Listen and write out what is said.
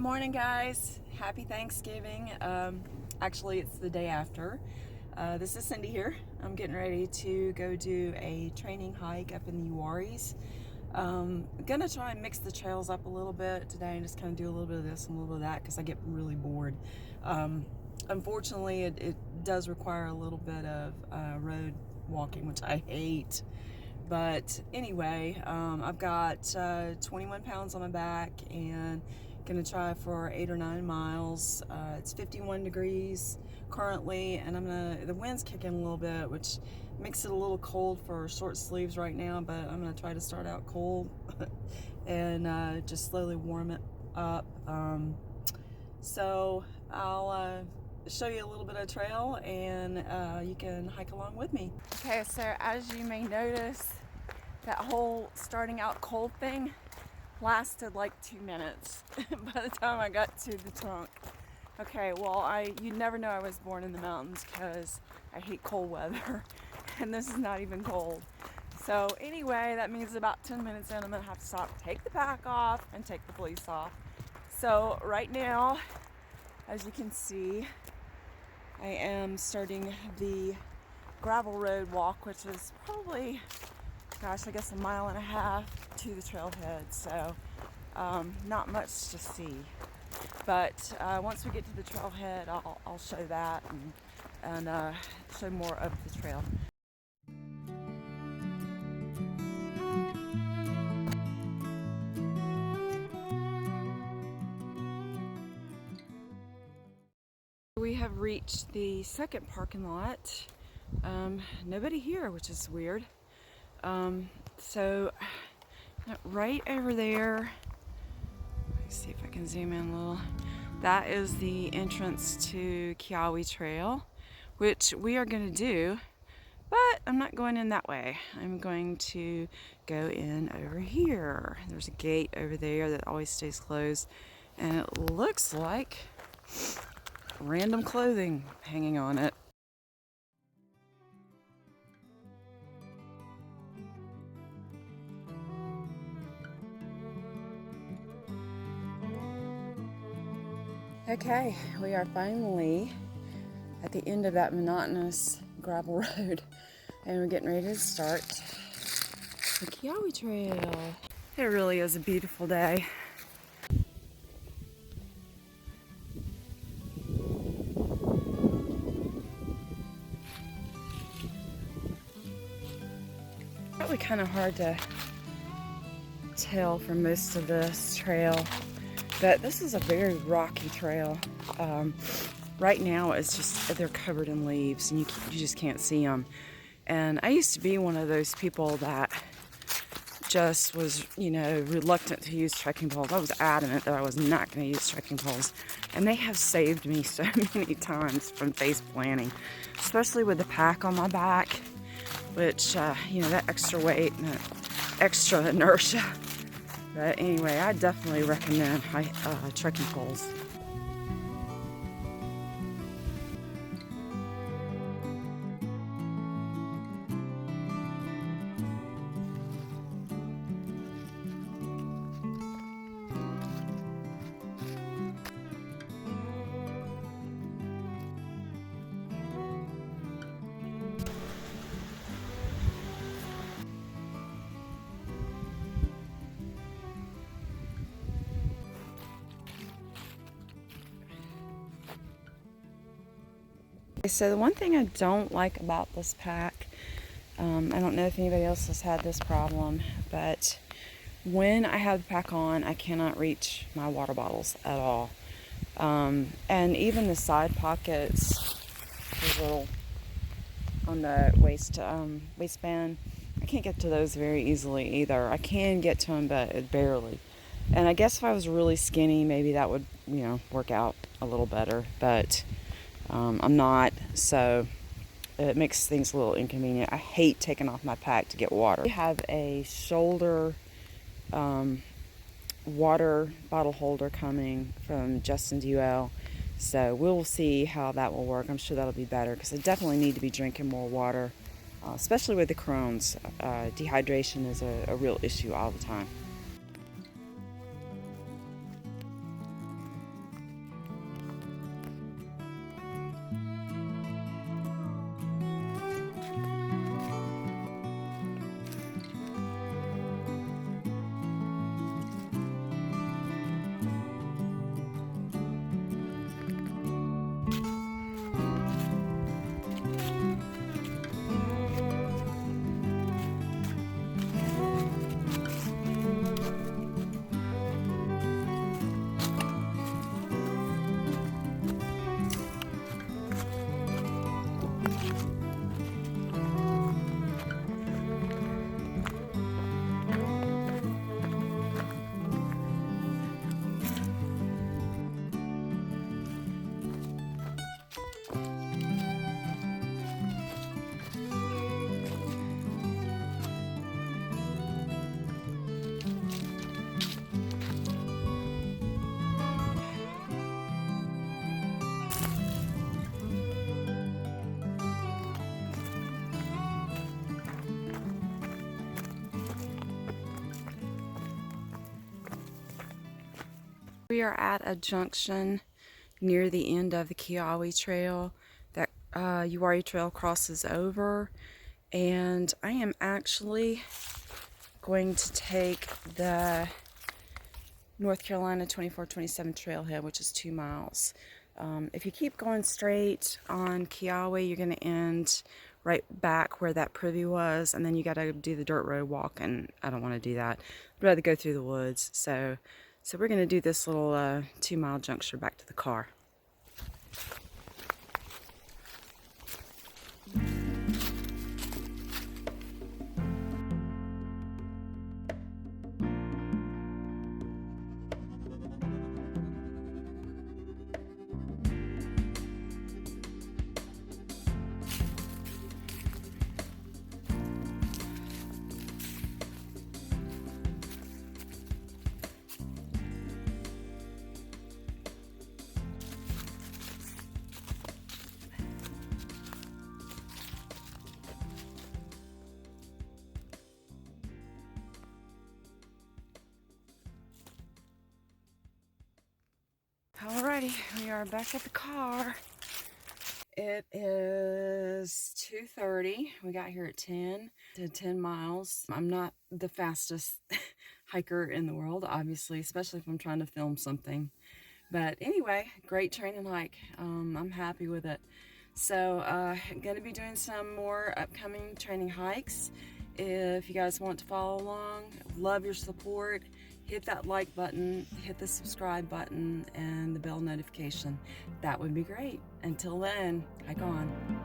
morning, guys. Happy Thanksgiving. Actually, it's the day after. This is Cindy here. I'm getting ready to go do a training hike up in the uwharries. I'm gonna try and mix the trails up a little bit today and just kind of do a little bit of this and a little bit of that because I get really bored. Unfortunately, it does require a little bit of road walking, which I hate. But anyway, I've got 21 pounds on my back and gonna try for 8 or 9 miles. It's 51 degrees currently, and the wind's kicking a little bit, which makes it a little cold for short sleeves right now, but I'm gonna try to start out cold and just slowly warm it up. So I'll show you a little bit of trail and you can hike along with me. Okay, so as you may notice, that whole starting out cold thing lasted like 2 minutes by the time I got to the trunk. Okay, well, you'd never know I was born in the mountains because I hate cold weather and this is not even cold. So anyway, that means about 10 minutes in I'm gonna have to stop, take the pack off and take the fleece off. So right now, as you can see, I am starting the gravel road walk, which is probably, gosh, I guess 1.5 miles to the trailhead, so not much to see. But once we get to the trailhead, I'll show that and show more of the trail. We have reached the second parking lot. Nobody here, which is weird. So right over there, let's see if I can zoom in a little. That is the entrance to Kiawe Trail, which we are going to do, but I'm not going in that way. I'm going to go in over here. There's a gate over there that always stays closed, and it looks like random clothing hanging on it. Okay, we are finally at the end of that monotonous gravel road and we're getting ready to start the Kiawe Trail. It really is a beautiful day. Probably kind of hard to tell from most of this trail, but this is a very rocky trail. Right now it's just, they're covered in leaves and you just can't see them. And I used to be one of those people that just was, reluctant to use trekking poles. I was adamant that I was not going to use trekking poles. And they have saved me so many times from face planting, especially with the pack on my back, which, that extra weight and that extra inertia. But anyway, I definitely recommend trekking poles. So the one thing I don't like about this pack, I don't know if anybody else has had this problem, but when I have the pack on, I cannot reach my water bottles at all. And even the side pockets, the little on the waistband, I can't get to those very easily either. I can get to them, but barely. And I guess if I was really skinny, maybe that would, work out a little better, but I'm not, so it makes things a little inconvenient. I hate taking off my pack to get water. We have a shoulder water bottle holder coming from Justin's UL, so we'll see how that will work. I'm sure that'll be better because I definitely need to be drinking more water, especially with the Crohn's. Dehydration is a real issue all the time. We are at a junction near the end of the Kiawe Trail that Uwharrie Trail crosses over, and I am actually going to take the North Carolina 2427 trailhead, which is 2 miles. If you keep going straight on Kiawe, you're going to end right back where that privy was, and then you got to do the dirt road walk, and I don't want to do that. I'd rather go through the woods. So we're going to do this little 2 mile juncture back to the car. Alrighty, we are back at the car. It is 2:30. We got here at 10. Did 10 miles. I'm not the fastest hiker in the world, obviously, especially if I'm trying to film something. But anyway, great training hike. I'm happy with it. So I'm going to be doing some more upcoming training hikes. If you guys want to follow along, love your support. Hit that like button, hit the subscribe button, and the bell notification. That would be great. Until then, hike on.